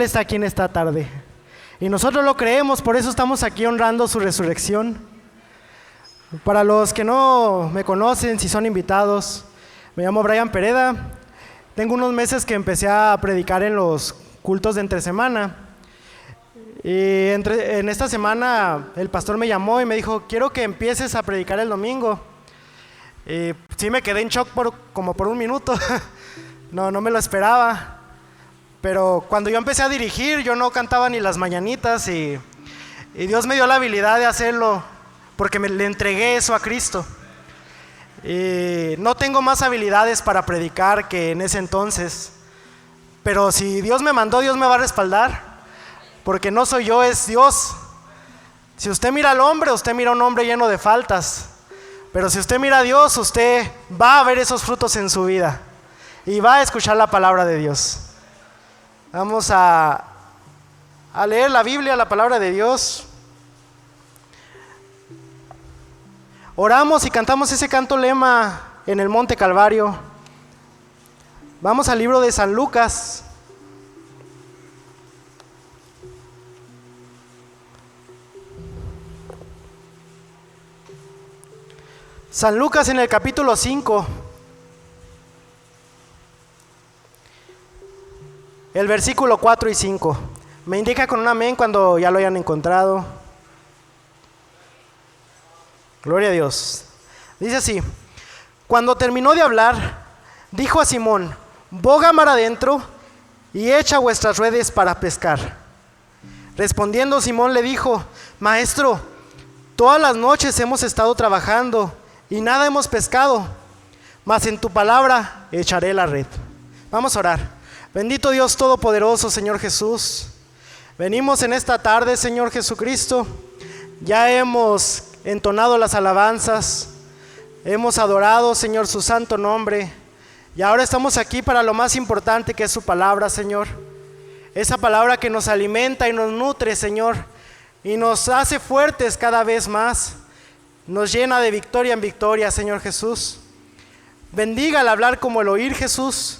Está aquí en esta tarde y nosotros lo creemos, por eso estamos aquí honrando su resurrección. Para los que no me conocen, si son invitados, me llamo Brian Pereda. Tengo unos meses que empecé a predicar en los cultos de entre semana y en esta semana el pastor me llamó y me dijo: quiero que empieces a predicar el domingo. Y sí me quedé en shock como por un minuto. No me lo esperaba. Pero cuando yo empecé a dirigir, yo no cantaba ni las mañanitas y Dios me dio la habilidad de hacerlo porque le entregué eso a Cristo. Y no tengo más habilidades para predicar que en ese entonces, pero si Dios me mandó, Dios me va a respaldar, porque no soy yo, es Dios. Si usted mira al hombre, usted mira a un hombre lleno de faltas, pero si usted mira a Dios, usted va a ver esos frutos en su vida y va a escuchar la palabra de Dios. Vamos a leer la Biblia, la palabra de Dios. Oramos y cantamos ese canto lema en el Monte Calvario. Vamos al libro de San Lucas. San Lucas en el capítulo 5. El versículo 4 y 5. Me indica con un amén cuando ya lo hayan encontrado. Gloria a Dios. Dice así: cuando terminó de hablar, dijo a Simón: boga mar adentro y echa vuestras redes para pescar. Respondiendo Simón le dijo: Maestro, todas las noches hemos estado trabajando y nada hemos pescado, mas en tu palabra echaré la red. Vamos a orar. Bendito Dios Todopoderoso, Señor Jesús, venimos en esta tarde, Señor Jesucristo. Ya hemos entonado las alabanzas, hemos adorado, Señor, su santo nombre, y ahora estamos aquí para lo más importante, que es su palabra, Señor. Esa palabra que nos alimenta y nos nutre, Señor, y nos hace fuertes cada vez más, nos llena de victoria en victoria, Señor Jesús. Bendiga al hablar como el oír, Jesús.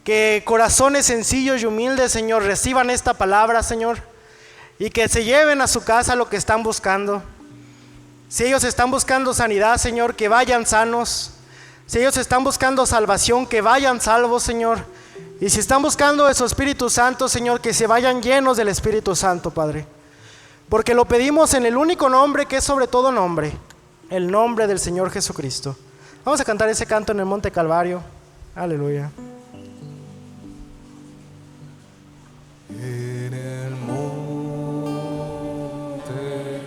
Que corazones sencillos y humildes, Señor, reciban esta palabra, Señor, y que se lleven a su casa lo que están buscando. Si ellos están buscando sanidad, Señor, que vayan sanos. Si ellos están buscando salvación, que vayan salvos, Señor. Y si están buscando de su Espíritu Santo, Señor, que se vayan llenos del Espíritu Santo, Padre. Porque lo pedimos en el único nombre que es sobre todo nombre, el nombre del Señor Jesucristo. Vamos a cantar ese canto en el Monte Calvario. Aleluya. En el monte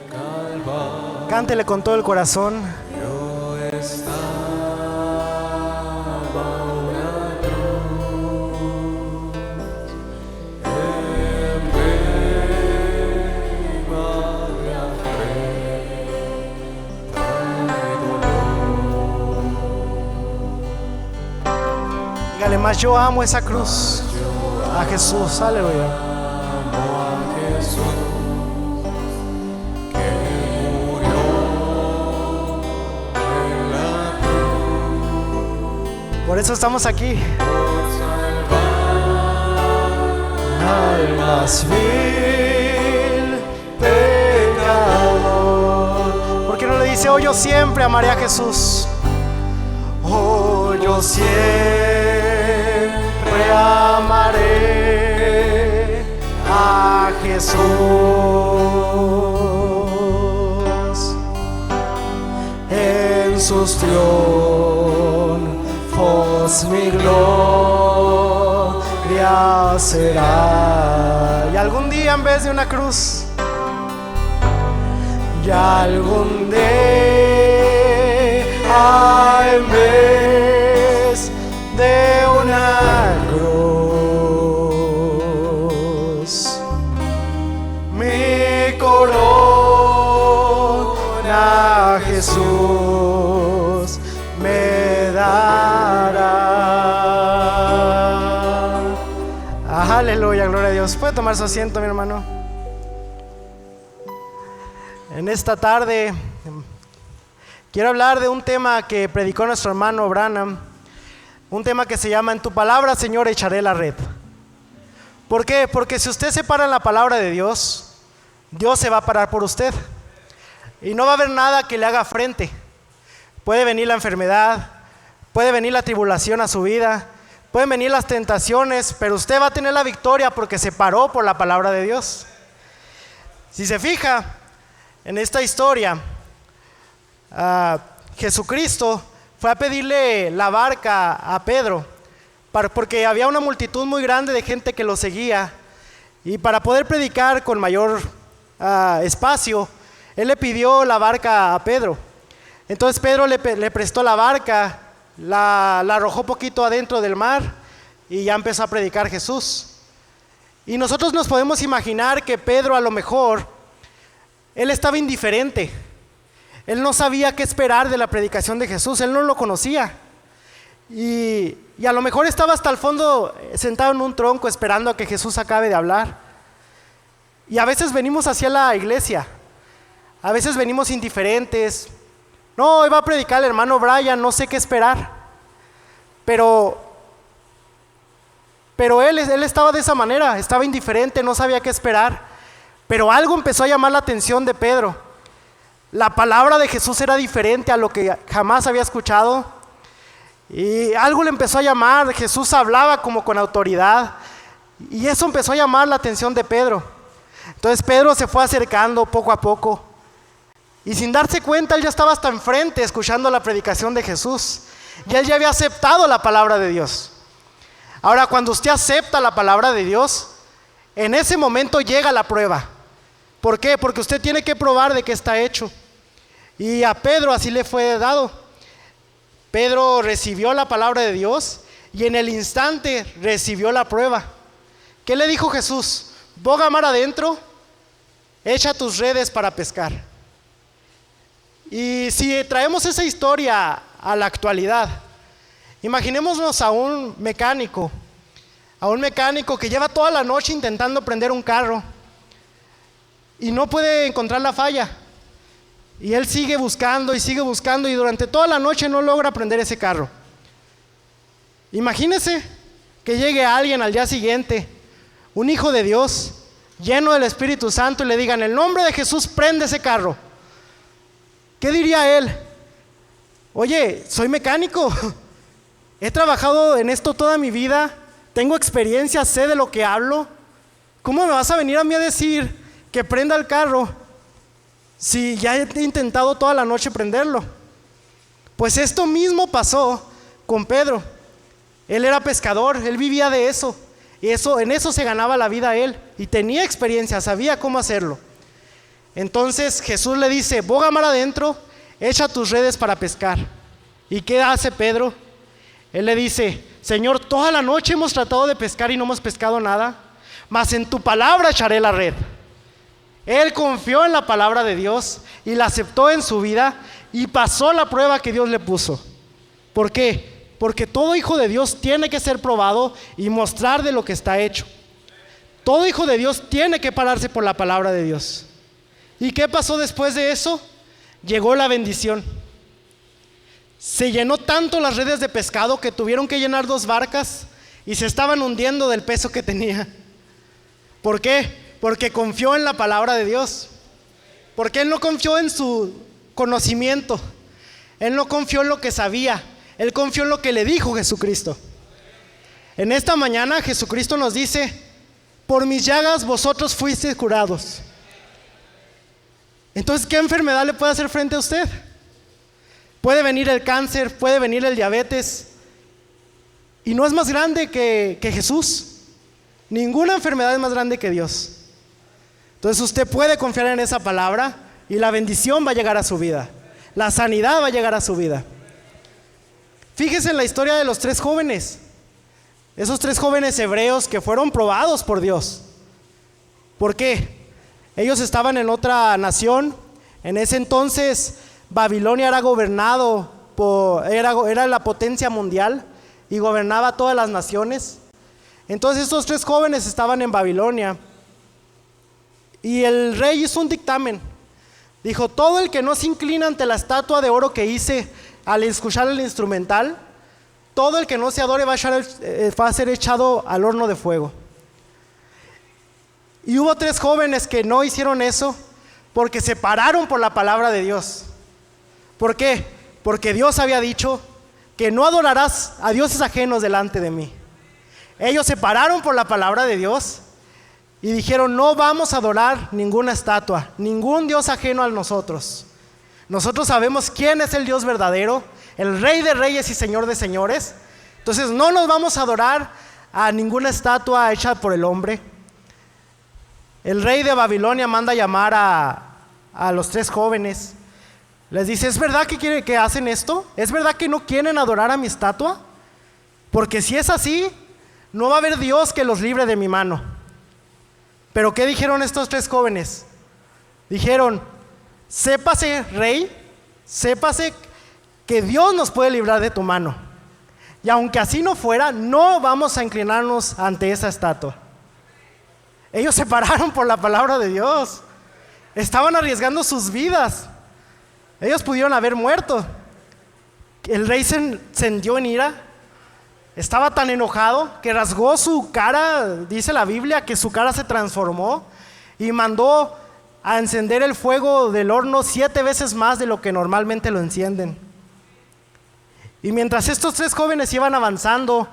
Calvario, Cántele con todo el corazón. yo estaba una cruz, emblema de afrenta y dolor. Dígale más: yo amo esa cruz. A Jesús, aleluya. Amo a Jesús, que murió en la cruz Por eso estamos aquí. por salvar Al más vil pecador. ¿Por qué no le dice: oh, yo siempre amaré a Jesús? Oh, yo siempre amaré a Jesús. En sus triunfos mi gloria será. Y algún día en vez de una cruz, y algún día en vez de una cruz, mi corona Jesús me dará. Aleluya, gloria a Dios. ¿Puede tomar su asiento, mi hermano? En esta tarde quiero hablar de un tema que predicó nuestro hermano Branham, un tema que se llama: en tu palabra, Señor, echaré la red. ¿Por qué? Porque si usted se para en la palabra de Dios, Dios se va a parar por usted. Y no va a haber nada que le haga frente. Puede venir la enfermedad, puede venir la tribulación a su vida, pueden venir las tentaciones, pero usted va a tener la victoria porque se paró por la palabra de Dios. Si se fija en esta historia, Jesucristo fue a pedirle la barca a Pedro, porque había una multitud muy grande de gente que lo seguía, y para poder predicar con mayor espacio, él le pidió la barca a Pedro. Entonces Pedro le prestó la barca, la arrojó poquito adentro del mar y ya empezó a predicar Jesús. Y nosotros nos podemos imaginar que Pedro, a lo mejor, él estaba indiferente. Él no sabía qué esperar de la predicación de Jesús, él no lo conocía. Y a lo mejor estaba hasta el fondo, sentado en un tronco, esperando a que Jesús acabe de hablar. Y a veces venimos hacia la iglesia, a veces venimos indiferentes. No, hoy va a predicar el hermano Brian, no sé qué esperar. Pero él estaba de esa manera, estaba indiferente, no sabía qué esperar. Pero algo empezó a llamar la atención de Pedro. La palabra de Jesús era diferente a lo que jamás había escuchado. Y algo le empezó a llamar. Jesús hablaba como con autoridad. Y eso empezó a llamar la atención de Pedro. Entonces Pedro se fue acercando poco a poco. Y sin darse cuenta, él ya estaba hasta enfrente escuchando la predicación de Jesús. Y él ya había aceptado la palabra de Dios. Ahora, cuando usted acepta la palabra de Dios, en ese momento llega la prueba. ¿Por qué? Porque usted tiene que probar de qué está hecho. Y a Pedro así le fue dado. Pedro recibió la palabra de Dios y en el instante recibió la prueba. ¿Qué le dijo Jesús? Boga mar adentro, echa tus redes para pescar. Y si traemos esa historia a la actualidad, imaginémonos a un mecánico que lleva toda la noche intentando prender un carro y no puede encontrar la falla. Y él sigue buscando y durante toda la noche no logra prender ese carro. Imagínese que llegue alguien al día siguiente, un hijo de Dios, lleno del Espíritu Santo, y le diga: en el nombre de Jesús, prende ese carro. ¿Qué diría él? Oye, soy mecánico, he trabajado en esto toda mi vida, tengo experiencia, sé de lo que hablo. ¿Cómo me vas a venir a mí a decir que prenda el carro si ya he intentado toda la noche prenderlo? Pues esto mismo pasó con Pedro. Él era pescador, él vivía de eso, y en eso se ganaba la vida él, y tenía experiencia, sabía cómo hacerlo. Entonces Jesús le dice: boga mar adentro, echa tus redes para pescar. ¿Y qué hace Pedro? Él le dice: Señor, toda la noche hemos tratado de pescar y no hemos pescado nada, mas en tu palabra echaré la red. Él confió en la palabra de Dios y la aceptó en su vida y pasó la prueba que Dios le puso. ¿Por qué? Porque todo hijo de Dios tiene que ser probado y mostrar de lo que está hecho. Todo hijo de Dios tiene que pararse por la palabra de Dios. ¿Y qué pasó después de eso? Llegó la bendición. Se llenó tanto las redes de pescado que tuvieron que llenar 2 barcas y se estaban hundiendo del peso que tenía. ¿Por qué? Porque confió en la palabra de Dios. Porque él no confió en su conocimiento. Él no confió en lo que sabía. Él confió en lo que le dijo Jesucristo. En esta mañana Jesucristo nos dice: por mis llagas vosotros fuisteis curados. Entonces, ¿qué enfermedad le puede hacer frente a usted? Puede venir el cáncer, puede venir el diabetes, y no es más grande que Jesús. Ninguna enfermedad es más grande que Dios. Entonces usted puede confiar en esa palabra y la bendición va a llegar a su vida. La sanidad va a llegar a su vida. Fíjese en la historia de los 3 jóvenes. Esos 3 jóvenes hebreos que fueron probados por Dios. ¿Por qué? Ellos estaban en otra nación. En ese entonces Babilonia era gobernado era la potencia mundial y gobernaba todas las naciones. Entonces estos 3 jóvenes estaban en Babilonia y el rey hizo un dictamen. Dijo: todo el que no se inclina ante la estatua de oro que hice al escuchar el instrumental, todo el que no se adore va a ser echado al horno de fuego. Y hubo 3 jóvenes que no hicieron eso porque se pararon por la palabra de Dios. ¿Por qué? Porque Dios había dicho que no adorarás a dioses ajenos delante de mí. Ellos se pararon por la palabra de Dios y dijeron: no vamos a adorar ninguna estatua, ningún dios ajeno a nosotros. Nosotros sabemos quién es el Dios verdadero, el Rey de reyes y Señor de señores. Entonces no nos vamos a adorar a ninguna estatua hecha por el hombre. El rey de Babilonia manda llamar a los 3 jóvenes. Les dice: ¿es verdad que hacen esto? ¿Es verdad que no quieren adorar a mi estatua? Porque si es así, no va a haber Dios que los libre de mi mano. Pero ¿qué dijeron estos 3 jóvenes? Dijeron: sépase, rey, sépase que Dios nos puede librar de tu mano. Y aunque así no fuera, no vamos a inclinarnos ante esa estatua. Ellos se pararon por la palabra de Dios. Estaban arriesgando sus vidas. Ellos pudieron haber muerto. El rey se encendió en ira. Estaba tan enojado que rasgó su cara. Dice la Biblia que su cara se transformó y mandó a encender el fuego del horno 7 veces más de lo que normalmente lo encienden. Y mientras estos 3 jóvenes iban avanzando,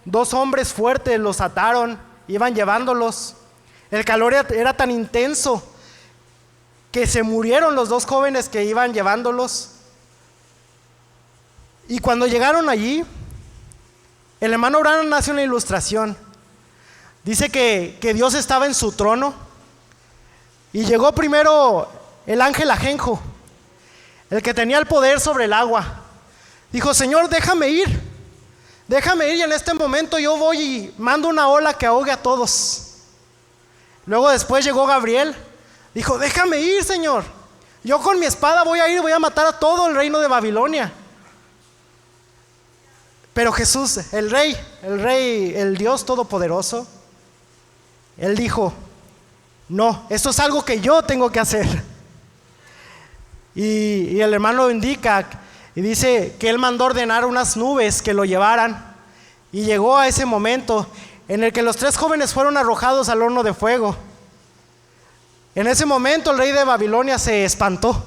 2 hombres fuertes los ataron, iban llevándolos. El calor era tan intenso que se murieron los 2 jóvenes que iban llevándolos. Y cuando llegaron allí, el hermano Branham hace una ilustración. Dice que Dios estaba en su trono y llegó primero el ángel ajenjo, el que tenía el poder sobre el agua. Dijo: Señor, déjame ir y en este momento yo voy y mando una ola que ahogue a todos. Luego después llegó Gabriel. Dijo: déjame ir, Señor. Yo con mi espada voy a ir y voy a matar a todo el reino de Babilonia. Pero Jesús, el rey, el Dios todopoderoso, Él dijo: no, esto es algo que yo tengo que hacer. Y el hermano lo indica y dice que Él mandó ordenar unas nubes que lo llevaran. Y llegó a ese momento en el que los 3 jóvenes fueron arrojados al horno de fuego. En ese momento el rey de Babilonia se espantó.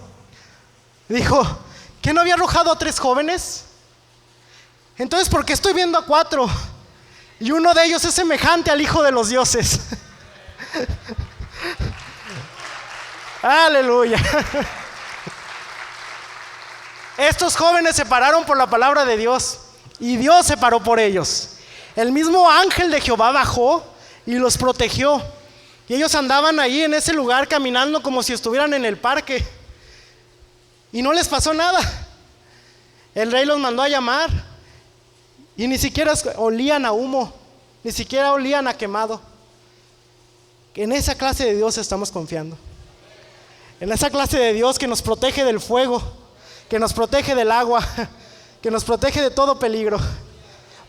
Dijo: ¿qué no había arrojado a 3 jóvenes? Entonces, ¿por qué estoy viendo a 4? Y uno de ellos es semejante al Hijo de los dioses. Aleluya. Estos jóvenes se pararon por la palabra de Dios y Dios se paró por ellos. El mismo ángel de Jehová bajó y los protegió. Y ellos andaban ahí en ese lugar caminando como si estuvieran en el parque. Y no les pasó nada. El rey los mandó a llamar y ni siquiera olían a humo, ni siquiera olían a quemado. En esa clase de Dios estamos confiando. En esa clase de Dios que nos protege del fuego, que nos protege del agua, que nos protege de todo peligro.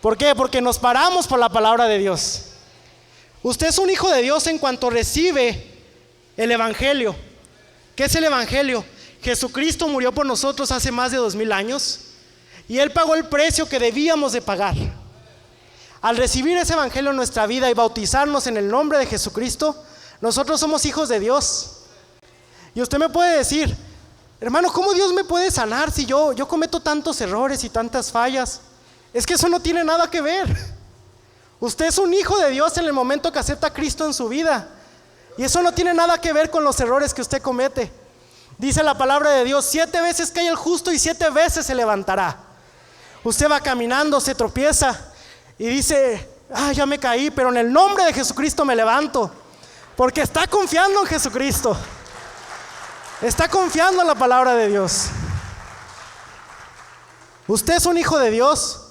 ¿Por qué? Porque nos paramos por la palabra de Dios. Usted es un hijo de Dios en cuanto recibe el evangelio. ¿Qué es el evangelio? Jesucristo murió por nosotros hace más de 2000 años y Él pagó el precio que debíamos de pagar. Al recibir ese evangelio en nuestra vida y bautizarnos en el nombre de Jesucristo, nosotros somos hijos de Dios. Y usted me puede decir: hermano, ¿cómo Dios me puede sanar si yo cometo tantos errores y tantas fallas? Es que eso no tiene nada que ver. Usted es un hijo de Dios en el momento que acepta a Cristo en su vida. Y eso no tiene nada que ver con los errores que usted comete. Dice la palabra de Dios: 7 veces cae el justo y 7 veces se levantará. Usted va caminando, se tropieza y dice: ya me caí, pero en el nombre de Jesucristo me levanto. Porque está confiando en Jesucristo. Está confiando en la palabra de Dios. Usted es un hijo de Dios.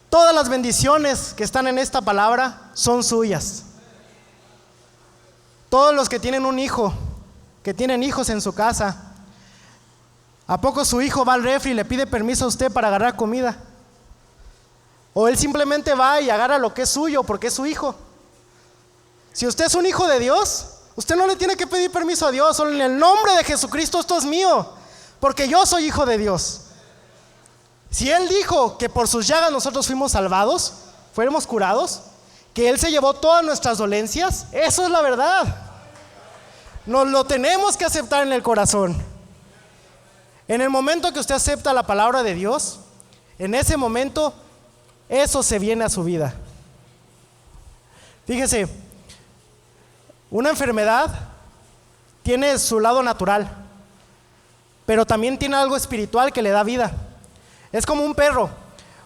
Todas las bendiciones que están en esta palabra son suyas. Todos los que tienen un hijo, que tienen hijos en su casa, ¿a poco su hijo va al refri y le pide permiso a usted para agarrar comida? ¿O él simplemente va y agarra lo que es suyo porque es su hijo? Si usted es un hijo de Dios, usted no le tiene que pedir permiso a Dios. Solo en el nombre de Jesucristo, esto es mío, porque yo soy hijo de Dios. Si Él dijo que por sus llagas nosotros fuimos salvados, fuéramos curados, que Él se llevó todas nuestras dolencias, eso es la verdad. Nos lo tenemos que aceptar en el corazón. En el momento que usted acepta la palabra de Dios, en ese momento, eso se viene a su vida. Fíjese, una enfermedad tiene su lado natural, pero también tiene algo espiritual que le da vida. Es como un perro.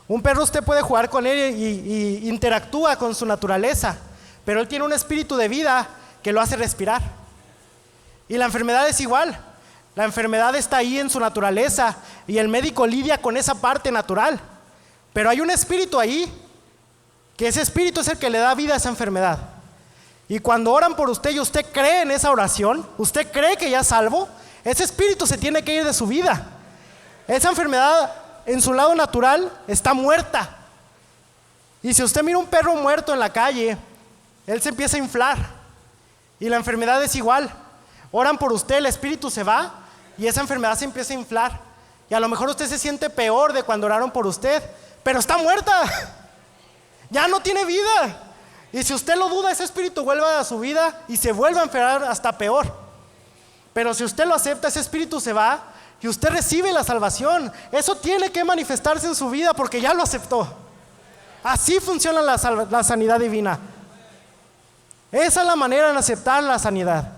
Un perro usted puede jugar con él y interactúa con su naturaleza, pero él tiene un espíritu de vida que lo hace respirar. Y la enfermedad es igual. La enfermedad está ahí en su naturaleza y el médico lidia con esa parte natural. Pero hay un espíritu ahí, que ese espíritu es el que le da vida a esa enfermedad. Y cuando oran por usted y usted cree en esa oración, usted cree que ya es salvo, ese espíritu se tiene que ir de su vida. Esa enfermedad en su lado natural está muerta. Y si usted mira un perro muerto en la calle, él se empieza a inflar. Y la enfermedad es igual. Oran por usted, el espíritu se va y esa enfermedad se empieza a inflar. Y a lo mejor usted se siente peor de cuando oraron por usted, pero está muerta. Ya no tiene vida. Y si usted lo duda, ese espíritu vuelve a su vida y se vuelve a enfermar hasta peor. Pero si usted lo acepta, ese espíritu se va y usted recibe la salvación. Eso tiene que manifestarse en su vida porque ya lo aceptó. Así funciona la sanidad divina. Esa es la manera de aceptar la sanidad.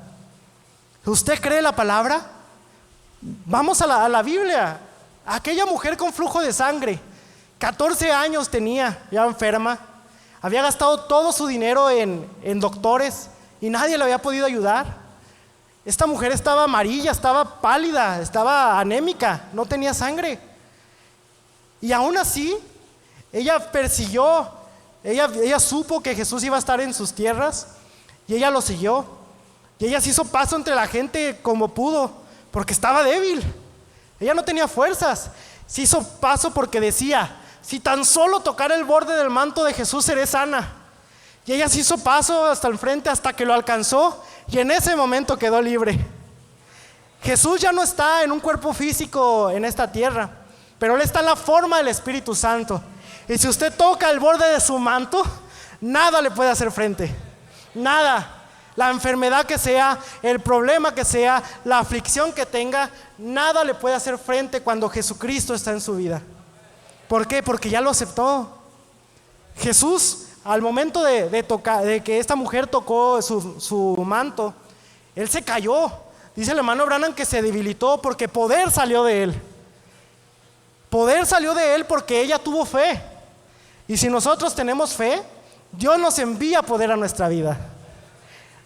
¿Usted cree la palabra? Vamos a la Biblia. Aquella mujer con flujo de sangre, 14 años tenía, ya enferma. Había gastado todo su dinero en doctores y nadie le había podido ayudar. Esta mujer estaba amarilla, estaba pálida, estaba anémica, no tenía sangre. Y aún así, ella persiguió, ella supo que Jesús iba a estar en sus tierras y ella lo siguió. Y ella se hizo paso entre la gente como pudo, porque estaba débil. Ella no tenía fuerzas. Se hizo paso porque decía: si tan solo tocara el borde del manto de Jesús, seré sana. Y ella se hizo paso hasta el frente hasta que lo alcanzó y en ese momento quedó libre. Jesús ya no está en un cuerpo físico en esta tierra, pero Él está en la forma del Espíritu Santo. Y si usted toca el borde de su manto, nada le puede hacer frente. Nada. La enfermedad que sea, el problema que sea, la aflicción que tenga, nada le puede hacer frente cuando Jesucristo está en su vida. ¿Por qué? Porque ya lo aceptó. Jesús, al momento de que esta mujer tocó su manto, Él se cayó. Dice el hermano Branham que se debilitó porque poder salió de Él. Poder salió de Él porque ella tuvo fe. Y si nosotros tenemos fe, Dios nos envía poder a nuestra vida.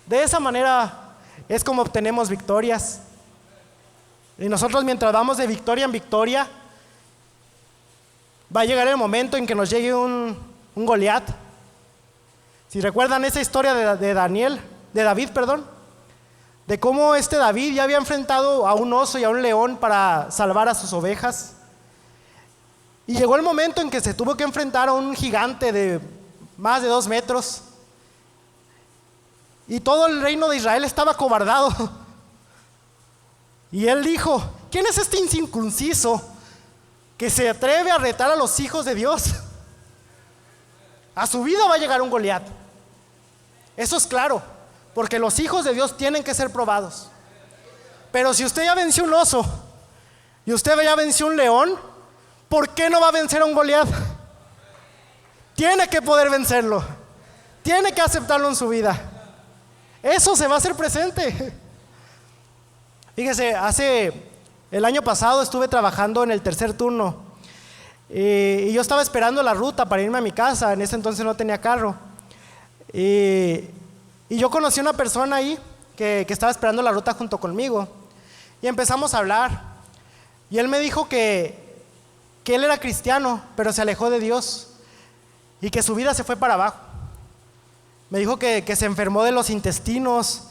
De esa manera es como obtenemos victorias. Y nosotros, mientras vamos de victoria en victoria, va a llegar el momento en que nos llegue un Goliat. Si recuerdan esa historia de David, de cómo David ya había enfrentado a un oso y a un león para salvar a sus ovejas. Y llegó el momento en que se tuvo que enfrentar a un gigante de más de 2 metros. Y todo el reino de Israel estaba acobardado. Y él dijo: ¿quién es este incircunciso que se atreve a retar a los hijos de Dios? A su vida va a llegar un Goliat. Eso es claro, porque los hijos de Dios tienen que ser probados. Pero si usted ya venció un oso y usted ya venció un león, ¿por qué no va a vencer a un Goliat? Tiene que poder vencerlo. Tiene que aceptarlo en su vida. Eso se va a hacer presente. Fíjese, el año pasado estuve trabajando en el tercer turno y yo estaba esperando la ruta para irme a mi casa. En ese entonces no tenía carro y yo conocí a una persona ahí que estaba esperando la ruta junto conmigo y empezamos a hablar y él me dijo que él era cristiano pero se alejó de Dios y que su vida se fue para abajo. Me dijo que se enfermó de los intestinos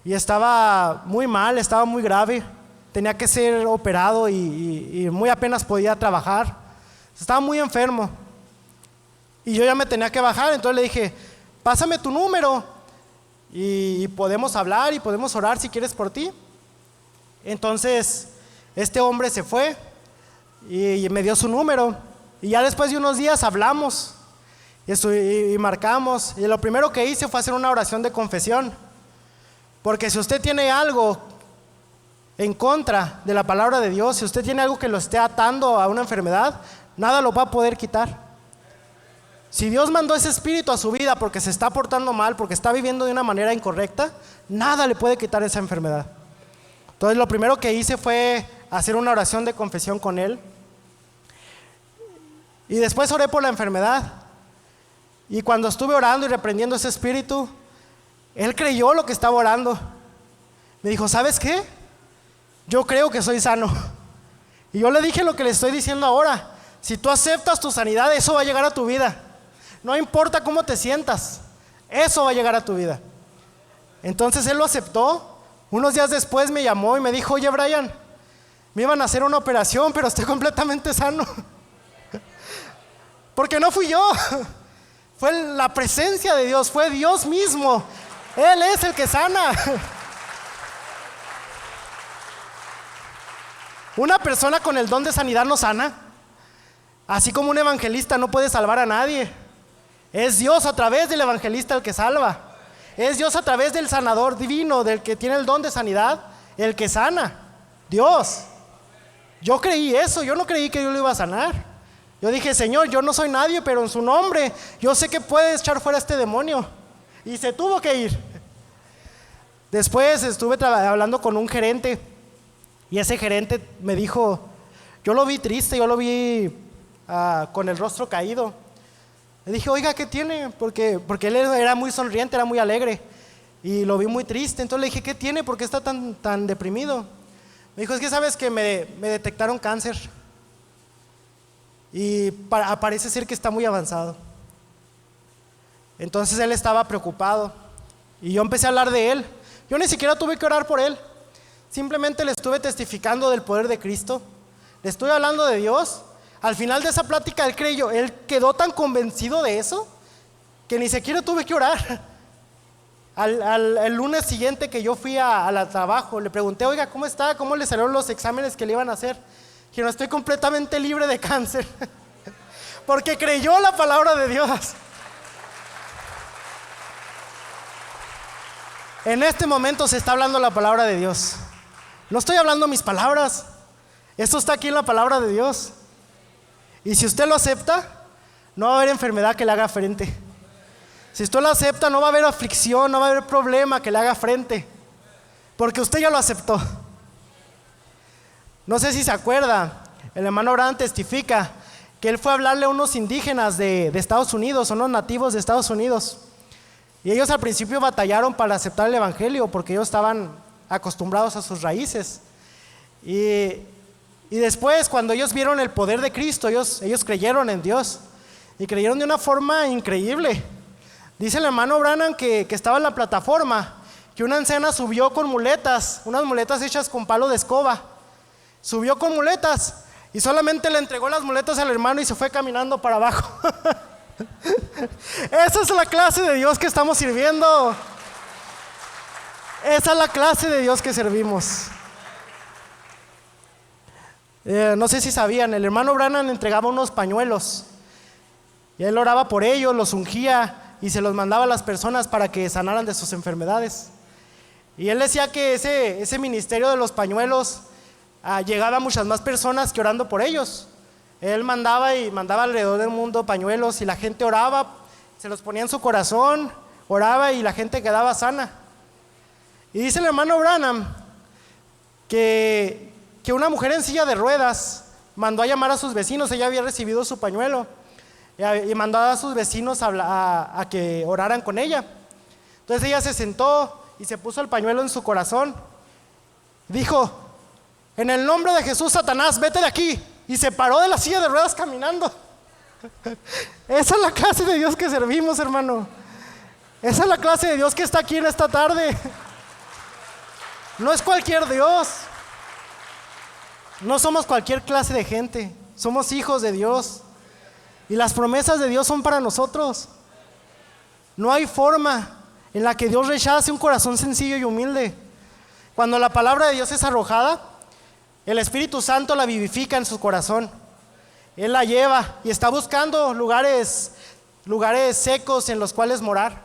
y estaba muy mal, estaba muy grave. Tenía que ser operado y muy apenas podía trabajar. Estaba muy enfermo. Y yo ya me tenía que bajar, entonces le dije: pásame tu número y podemos hablar y podemos orar si quieres por ti. Entonces este hombre se fue y me dio su número. Y ya después de unos días hablamos. Y marcamos, y lo primero que hice fue hacer una oración de confesión, Porque si usted tiene algo en contra de la palabra de Dios, si usted tiene algo que lo esté atando a una enfermedad, nada lo va a poder quitar. Si Dios mandó ese espíritu a su vida porque se está portando mal, porque está viviendo de una manera incorrecta, nada le puede quitar esa enfermedad. Entonces lo primero que hice fue hacer una oración de confesión con él. Y después oré por la enfermedad. Y cuando estuve orando y reprendiendo ese espíritu, él creyó lo que estaba orando. Me dijo, ¿sabes qué? Yo creo que soy sano. Y yo le dije lo que le estoy diciendo ahora. Si tú aceptas tu sanidad, eso va a llegar a tu vida. No importa cómo te sientas, eso va a llegar a tu vida. Entonces él lo aceptó. Unos días después me llamó y me dijo, oye Brian, me iban a hacer una operación, pero estoy completamente sano. Porque no fui yo, fue la presencia de Dios, fue Dios mismo. Él es el que sana. Una persona con el don de sanidad no sana. Así como un evangelista no puede salvar a nadie. Es Dios a través del evangelista el que salva. Es Dios a través del sanador divino, del que tiene el don de sanidad, el que sana. Dios. Yo creí eso, yo no creí que yo lo iba a sanar. Yo dije, Señor, yo no soy nadie, pero en su nombre yo sé que puedes echar fuera a este demonio. Y se tuvo que ir. Después estuve hablando con un gerente. Y ese gerente me dijo, yo lo vi triste, yo lo vi con el rostro caído. Le dije, oiga, ¿qué tiene? Porque él era muy sonriente, era muy alegre. Y lo vi muy triste. Entonces le dije, ¿qué tiene? ¿Por qué está tan deprimido? Me dijo, es que sabes que me detectaron cáncer. Y parece ser que está muy avanzado. Entonces él estaba preocupado. Y yo empecé a hablar de él. Yo ni siquiera tuve que orar por él. Simplemente le estuve testificando del poder de Cristo. Le estuve hablando de Dios. Al final de esa plática él creyó, él quedó tan convencido de eso que ni siquiera tuve que orar. El lunes siguiente que yo fui al trabajo, le pregunté, oiga, ¿cómo está? ¿Cómo le salieron los exámenes que le iban a hacer? Que no, estoy completamente libre de cáncer. Porque creyó la palabra de Dios. En este momento se está hablando la palabra de Dios. No estoy hablando mis palabras. Esto está aquí en la palabra de Dios. Y si usted lo acepta, no va a haber enfermedad que le haga frente. Si usted lo acepta, no va a haber aflicción, no va a haber problema que le haga frente. Porque usted ya lo aceptó. No sé si se acuerda, el hermano Abraham testifica que él fue a hablarle a unos indígenas de Estados Unidos, unos nativos de Estados Unidos. Y ellos al principio batallaron para aceptar el evangelio porque ellos estaban acostumbrados a sus raíces. Y después, cuando ellos vieron el poder de Cristo, ellos creyeron en Dios. Y creyeron de una forma increíble. Dice el hermano Branham que estaba en la plataforma, que una anciana subió con muletas, unas muletas hechas con palo de escoba. Subió con muletas y solamente le entregó las muletas al hermano y se fue caminando para abajo. Esa es la clase de Dios que estamos sirviendo. Esa es la clase de Dios que servimos. No sé si sabían, el hermano Branham entregaba unos pañuelos y él oraba por ellos, los ungía y se los mandaba a las personas para que sanaran de sus enfermedades. Y él decía que ese ministerio de los pañuelos llegaba a muchas más personas que orando por ellos. Él mandaba alrededor del mundo pañuelos y la gente oraba, se los ponía en su corazón, oraba y la gente quedaba sana. Y dice el hermano Branham que una mujer en silla de ruedas mandó a llamar a sus vecinos, ella había recibido su pañuelo y mandó a sus vecinos a que oraran con ella. Entonces ella se sentó y se puso el pañuelo en su corazón. Dijo, en el nombre de Jesús, Satanás, vete de aquí. Y se paró de la silla de ruedas caminando. Esa es la clase de Dios que servimos, hermano. Esa es la clase de Dios que está aquí en esta tarde. No es cualquier Dios. No somos cualquier clase de gente. Somos hijos de Dios. Y las promesas de Dios son para nosotros. No hay forma en la que Dios rechace un corazón sencillo y humilde. Cuando la palabra de Dios es arrojada, el Espíritu Santo la vivifica en su corazón. Él la lleva y está buscando lugares secos en los cuales morar.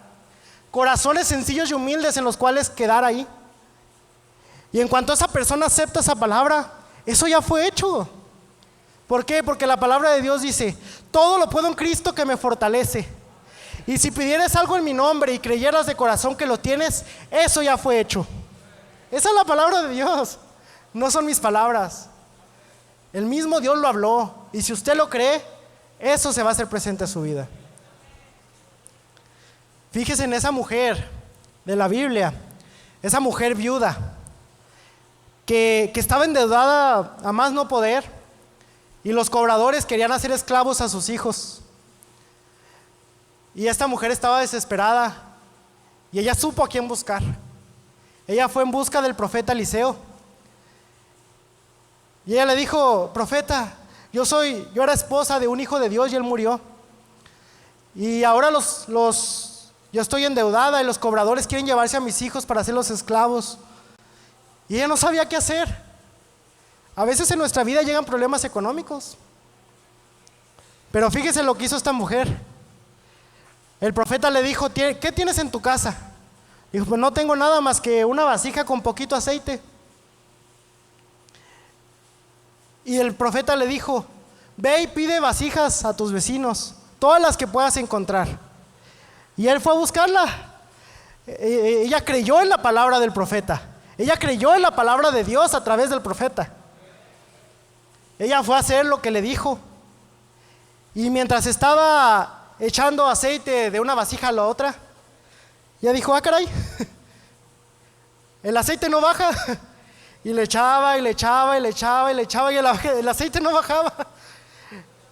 corazones sencillos y humildes en los cuales quedar ahí. Y en cuanto esa persona acepta esa palabra, eso ya fue hecho. ¿Por qué? Porque la palabra de Dios dice, todo lo puedo en Cristo que me fortalece. Y si pidieras algo en mi nombre y creyeras de corazón que lo tienes, eso ya fue hecho. Esa es la palabra de Dios, no son mis palabras. El mismo Dios lo habló, y si usted lo cree, eso se va a hacer presente en su vida. Fíjese en esa mujer de la Biblia, esa mujer viuda, que estaba endeudada a más no poder, y los cobradores querían hacer esclavos a sus hijos. Y esta mujer estaba desesperada, y ella supo a quién buscar. Ella fue en busca del profeta Eliseo. Y ella le dijo, profeta, yo era esposa de un hijo de Dios y él murió. Y ahora yo estoy endeudada y los cobradores quieren llevarse a mis hijos para hacerlos esclavos. Y ella no sabía qué hacer. A veces en nuestra vida llegan problemas económicos. Pero fíjese lo que hizo esta mujer. El profeta le dijo, ¿qué tienes en tu casa? Dijo, pues no tengo nada más que una vasija con poquito aceite. Y el profeta le dijo, ve y pide vasijas a tus vecinos, todas las que puedas encontrar. Y él fue a buscarla. Ella creyó en la palabra del profeta. Ella creyó en la palabra de Dios a través del profeta. Ella fue a hacer lo que le dijo. Y mientras estaba echando aceite de una vasija a la otra, ella dijo, ah, caray, el aceite no baja. Y le echaba, y le echaba, y le echaba, y le echaba, y el aceite no bajaba.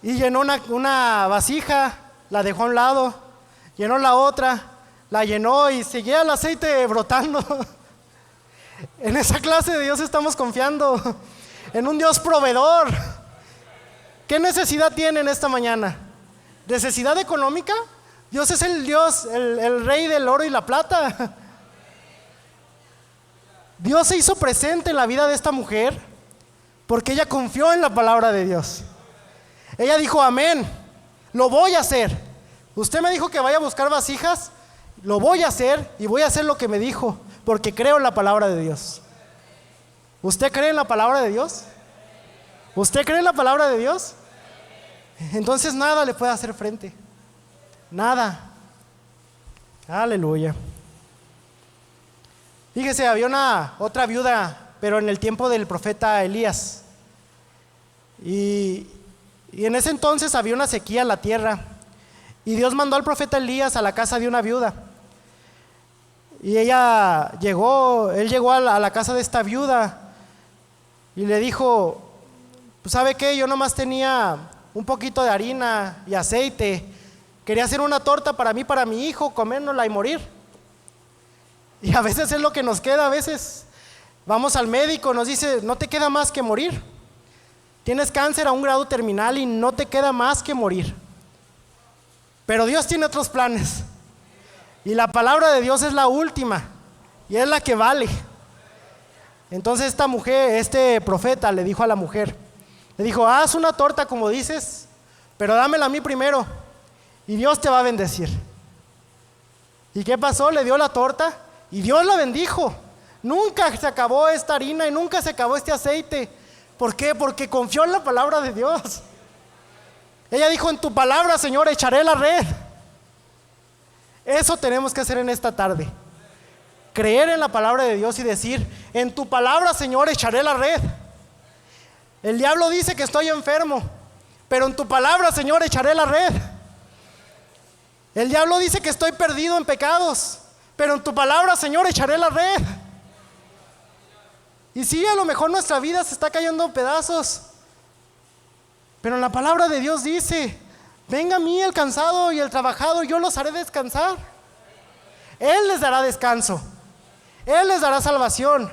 Y llenó una vasija, la dejó a un lado, llenó la otra, la llenó y seguía el aceite brotando. En esa clase de Dios estamos confiando, en un Dios proveedor. ¿Qué necesidad tiene en esta mañana? ¿Necesidad económica? Dios es el Dios, el rey del oro y la plata. Dios se hizo presente en la vida de esta mujer porque ella confió en la palabra de Dios. Ella dijo, amén, lo voy a hacer. Usted me dijo que vaya a buscar vasijas, lo voy a hacer y voy a hacer lo que me dijo porque creo en la palabra de Dios. ¿Usted cree en la palabra de Dios? ¿Usted cree en la palabra de Dios? Entonces nada le puede hacer frente. Nada. Aleluya. Fíjese, había otra viuda, pero en el tiempo del profeta Elías. Y en ese entonces había una sequía en la tierra. Y Dios mandó al profeta Elías a la casa de una viuda. Y él llegó a la casa de esta viuda y le dijo, pues ¿sabe qué? Yo nomás tenía un poquito de harina y aceite. Quería hacer una torta para mí, para mi hijo, comérnosla y morir. Y a veces es lo que nos queda, a veces vamos al médico, nos dice, no te queda más que morir. Tienes cáncer a un grado terminal y no te queda más que morir. Pero Dios tiene otros planes. Y la palabra de Dios es la última y es la que vale. Entonces esta mujer, este profeta le dijo a la mujer, le dijo, haz una torta como dices, pero dámela a mí primero y Dios te va a bendecir. ¿Y qué pasó? Le dio la torta y Dios la bendijo. Nunca se acabó esta harina y nunca se acabó este aceite. ¿Por qué? Porque confió en la palabra de Dios. Ella dijo, en tu palabra, Señor, echaré la red. Eso tenemos que hacer en esta tarde. Creer en la palabra de Dios y decir, en tu palabra, Señor, echaré la red. El diablo dice que estoy enfermo, pero en tu palabra, Señor, echaré la red. El diablo dice que estoy perdido en pecados, pero en tu palabra, Señor, echaré la red. Y sí, a lo mejor nuestra vida se está cayendo en pedazos, pero en la palabra de Dios dice, venga a mí el cansado y el trabajado, yo los haré descansar. Él les dará descanso, Él les dará salvación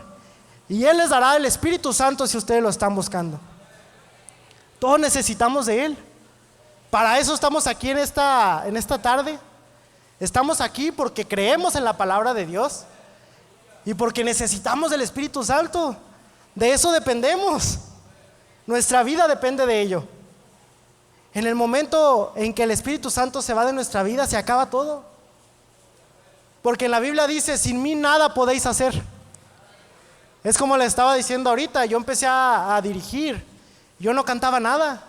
y Él les dará el Espíritu Santo si ustedes lo están buscando. Todos necesitamos de Él. Para eso estamos aquí en esta tarde. Estamos aquí porque creemos en la palabra de Dios y porque necesitamos del Espíritu Santo. De eso dependemos. Nuestra vida depende de ello. En el momento en que el Espíritu Santo se va de nuestra vida, se acaba todo. Porque en la Biblia dice, sin mí nada podéis hacer. Es como le estaba diciendo ahorita, yo empecé a dirigir, yo no cantaba nada,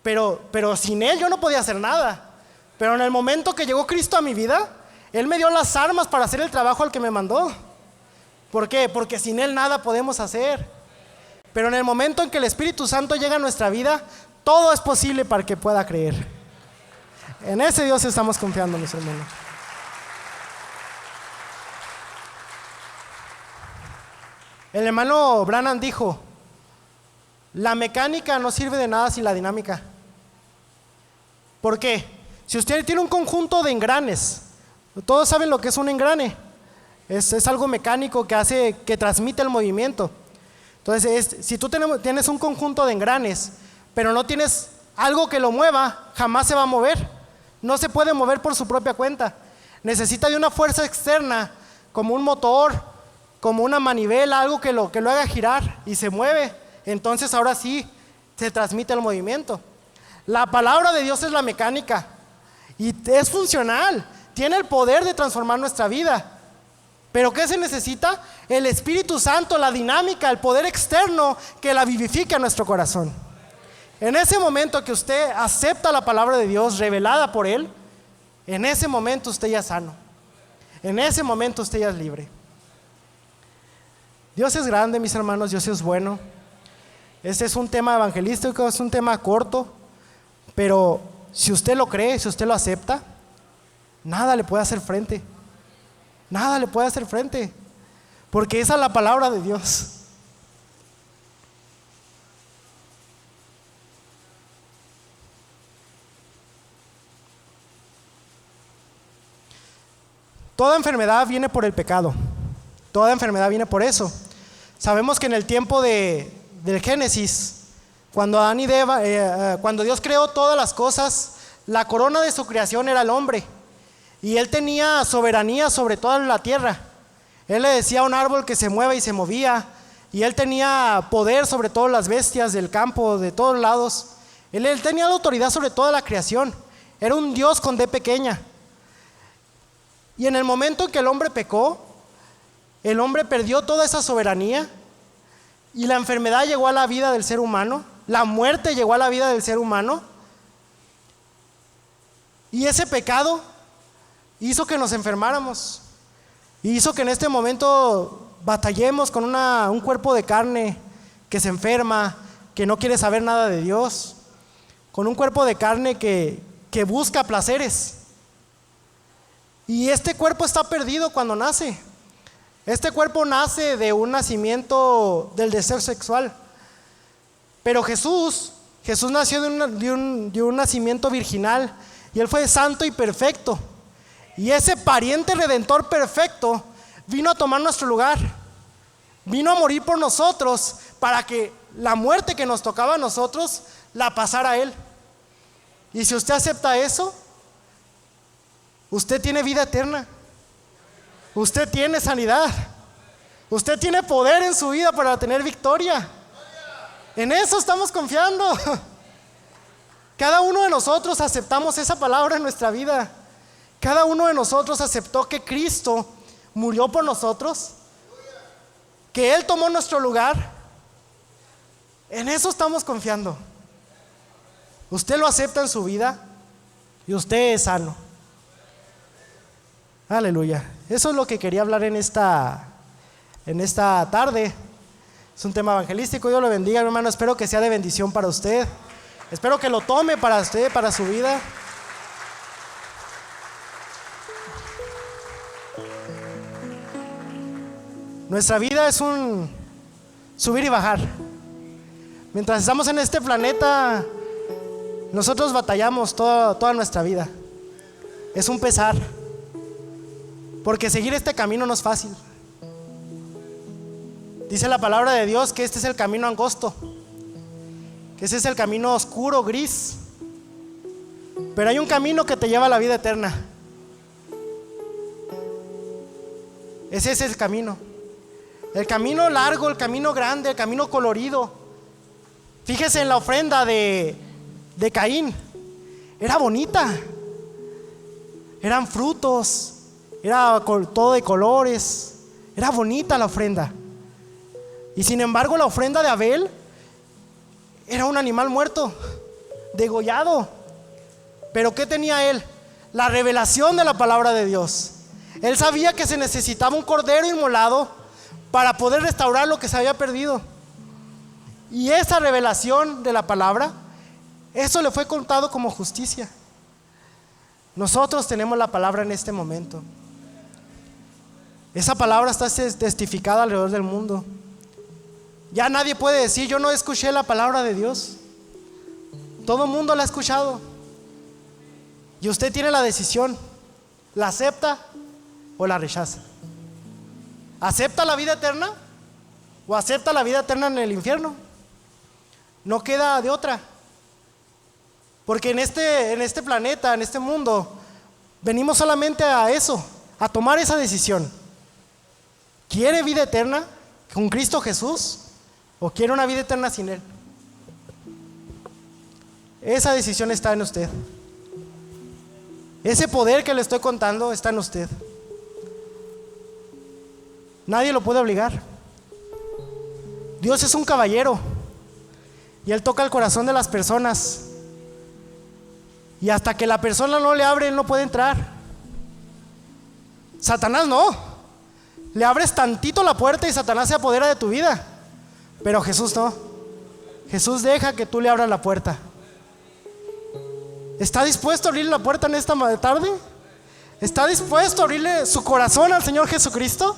pero sin Él yo no podía hacer nada. Pero en el momento que llegó Cristo a mi vida, Él me dio las armas para hacer el trabajo al que me mandó. ¿Por qué? Porque sin Él nada podemos hacer. Pero en el momento en que el Espíritu Santo llega a nuestra vida, todo es posible para que pueda creer. En ese Dios estamos confiando, mis hermanos. El hermano Branham dijo, la mecánica no sirve de nada sin la dinámica. ¿Por qué? Si usted tiene un conjunto de engranes, todos saben lo que es un engrane. Es algo mecánico que transmite el movimiento. Entonces, si tú tienes un conjunto de engranes, pero no tienes algo que lo mueva, jamás se va a mover. No se puede mover por su propia cuenta. Necesita de una fuerza externa, como un motor, como una manivela, algo que lo haga girar y se mueve. Entonces ahora sí se transmite el movimiento. La palabra de Dios es la mecánica y es funcional, tiene el poder de transformar nuestra vida. ¿Pero qué se necesita? El Espíritu Santo, la dinámica, el poder externo que la vivifique en nuestro corazón. En ese momento que usted acepta la palabra de Dios revelada por Él, en ese momento usted ya es sano. En ese momento usted ya es libre. Dios es grande, mis hermanos, Dios es bueno. Este es un tema evangelístico, es un tema corto, pero si usted lo cree, si usted lo acepta, nada le puede hacer frente. Nada le puede hacer frente, porque esa es la palabra de Dios. Toda enfermedad viene por el pecado. Toda enfermedad viene por eso. Sabemos que en el tiempo del Génesis, cuando Adán y Eva, cuando Dios creó todas las cosas, la corona de su creación era el hombre. Y él tenía soberanía sobre toda la tierra. Él le decía a un árbol que se mueva y se movía. Y él tenía poder sobre todas las bestias del campo, de todos lados. Él tenía la autoridad sobre toda la creación. Era un Dios con D pequeña. Y en el momento en que el hombre pecó, el hombre perdió toda esa soberanía y la enfermedad llegó a la vida del ser humano, la muerte llegó a la vida del ser humano, y ese pecado hizo que nos enfermáramos y hizo que en este momento batallemos con un cuerpo de carne que se enferma, que no quiere saber nada de Dios, con un cuerpo de carne que busca placeres. Y este cuerpo está perdido cuando nace. Este cuerpo nace de un nacimiento del deseo sexual. Pero Jesús nació de un nacimiento virginal. Y Él fue santo y perfecto. Y ese pariente redentor perfecto vino a tomar nuestro lugar. Vino a morir por nosotros para que la muerte que nos tocaba a nosotros la pasara a Él. Y si usted acepta eso, usted tiene vida eterna. Usted tiene sanidad. Usted tiene poder en su vida para tener victoria. En eso estamos confiando. Cada uno de nosotros aceptamos esa palabra en nuestra vida. Cada uno de nosotros aceptó que Cristo murió por nosotros, que Él tomó nuestro lugar. En eso estamos confiando. Usted lo acepta en su vida y usted es sano. Aleluya. Eso es lo que quería hablar en esta tarde. Es un tema evangelístico. Dios lo bendiga, hermano. Espero que sea de bendición para usted. Espero que lo tome para usted, para su vida. Nuestra vida es un subir y bajar. Mientras estamos en este planeta, nosotros batallamos toda nuestra vida. Es un pesar. Porque seguir este camino no es fácil. Dice la palabra de Dios que este es el camino angosto, que ese es el camino oscuro, gris. Pero hay un camino que te lleva a la vida eterna. Ese es el camino. El camino largo, el camino grande, el camino colorido. Fíjese en la ofrenda de Caín. Era bonita. Eran frutos, era todo de colores, era bonita la ofrenda. Y sin embargo la ofrenda de Abel era un animal muerto, degollado. Pero ¿qué tenía él? La revelación de la palabra de Dios. Él sabía que se necesitaba un cordero inmolado para poder restaurar lo que se había perdido. Y esa revelación de la palabra, eso le fue contado como justicia. Nosotros tenemos la palabra en este momento. Esa palabra está testificada alrededor del mundo. Ya nadie puede decir: yo no escuché la palabra de Dios. Todo el mundo la ha escuchado. Y usted tiene la decisión: ¿la acepta o la rechaza? ¿Acepta la vida eterna o acepta la vida eterna en el infierno? No queda de otra. Porque en este planeta, en este mundo, venimos solamente a eso, a tomar esa decisión. ¿Quiere vida eterna con Cristo Jesús o quiere una vida eterna sin Él? Esa decisión está en usted. Ese poder que le estoy contando está en usted. Nadie lo puede obligar. Dios es un caballero y Él toca el corazón de las personas. Y hasta que la persona no le abre, Él no puede entrar. Satanás no. Le abres tantito la puerta y Satanás se apodera de tu vida. Pero Jesús no. Jesús deja que tú le abras la puerta. ¿Está dispuesto a abrirle la puerta en esta tarde? ¿Está dispuesto a abrirle su corazón al Señor Jesucristo?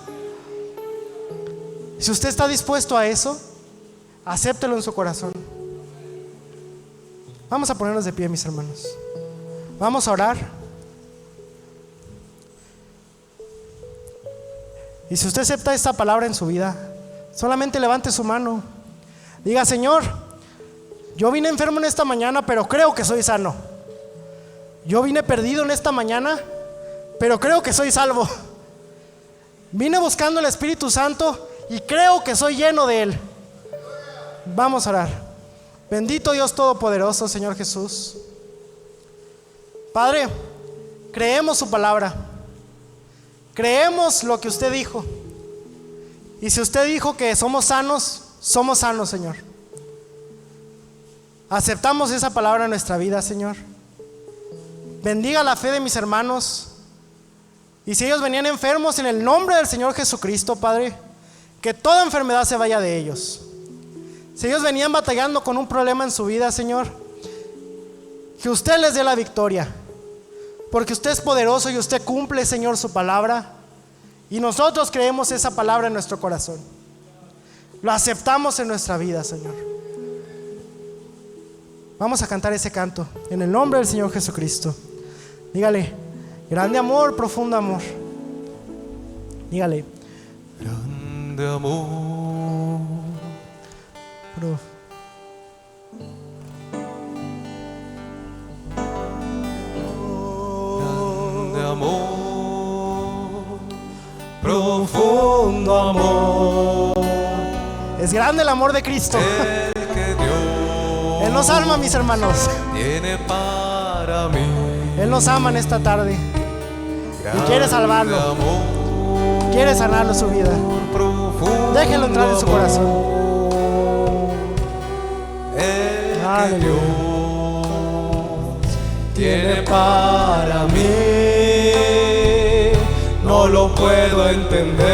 Si usted está dispuesto a eso, acéptelo en su corazón. Vamos a ponernos de pie, mis hermanos. Vamos a orar. Y si usted acepta esta palabra en su vida, solamente levante su mano. Diga: Señor, yo vine enfermo en esta mañana, pero creo que soy sano. Yo vine perdido en esta mañana, pero creo que soy salvo. Vine buscando el Espíritu Santo y creo que soy lleno de Él. Vamos a orar. Bendito Dios Todopoderoso, Señor Jesús. Padre, creemos su palabra. Creemos lo que usted dijo. Y si usted dijo que somos sanos, Señor. Aceptamos esa palabra en nuestra vida, Señor. Bendiga la fe de mis hermanos. Y si ellos venían enfermos, en el nombre del Señor Jesucristo, Padre, que toda enfermedad se vaya de ellos. Si ellos venían batallando con un problema en su vida, Señor, que usted les dé la victoria. Porque usted es poderoso y usted cumple, Señor, su palabra. Y nosotros creemos esa palabra en nuestro corazón. Lo aceptamos en nuestra vida, Señor. Vamos a cantar ese canto en el nombre del Señor Jesucristo. Dígale: grande amor, profundo amor. Dígale: Grande amor, grande amor, profundo amor. Es grande el amor de Cristo. El que Dios Él nos ama, mis hermanos. tiene para mí. Él nos ama en esta tarde y quiere salvarlo. Amor, Quiere sanarlo su vida. profundo Déjenlo entrar en su corazón. El que Aleluya. Dios tiene para mí, no lo puedo entender,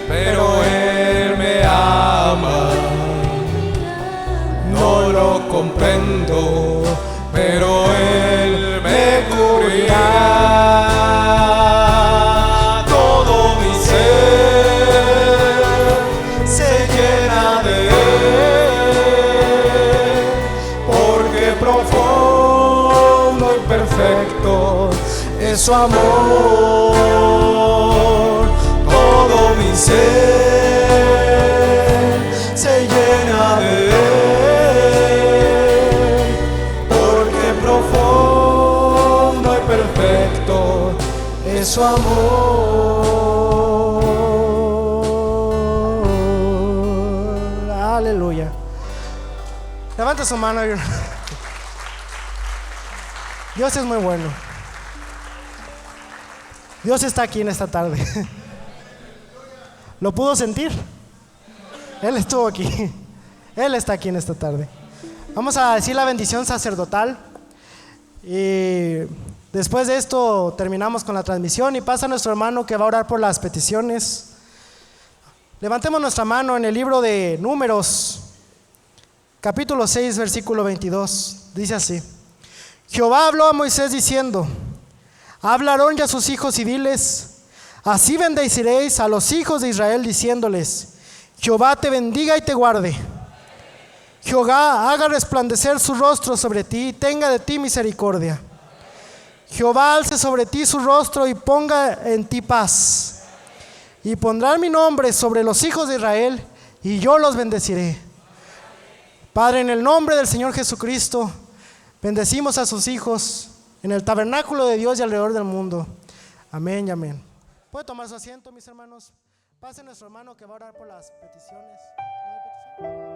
pero Él me ama. No lo comprendo, pero Él me cubrirá. Todo mi ser se llena de Él, porque profundo y perfecto es su amor. Todo mi ser se llena de Él, profundo y perfecto es su amor. Aleluya. Levanta su mano. Dios es muy bueno. Dios está aquí en esta tarde. ¿Lo pudo sentir? Él estuvo aquí. Él está aquí en esta tarde. Vamos a decir la bendición sacerdotal. Y después de esto terminamos con la transmisión y pasa nuestro hermano que va a orar por las peticiones. Levantemos nuestra mano en el libro de Números, capítulo 6, versículo 22. Dice así: Jehová habló a Moisés diciendo: habla a Aarón y a sus hijos y diles: así bendeciréis a los hijos de Israel, diciéndoles: Jehová te bendiga y te guarde. Jehová haga resplandecer su rostro sobre ti y tenga de ti misericordia. Jehová alce sobre ti su rostro y ponga en ti paz. Y pondrá mi nombre sobre los hijos de Israel y yo los bendeciré. Padre, en el nombre del Señor Jesucristo, bendecimos a sus hijos en el tabernáculo de Dios y alrededor del mundo. Amén y amén. ¿Puede tomar su asiento, mis hermanos? Pase nuestro hermano que va a orar por las peticiones. ¿No hay petición?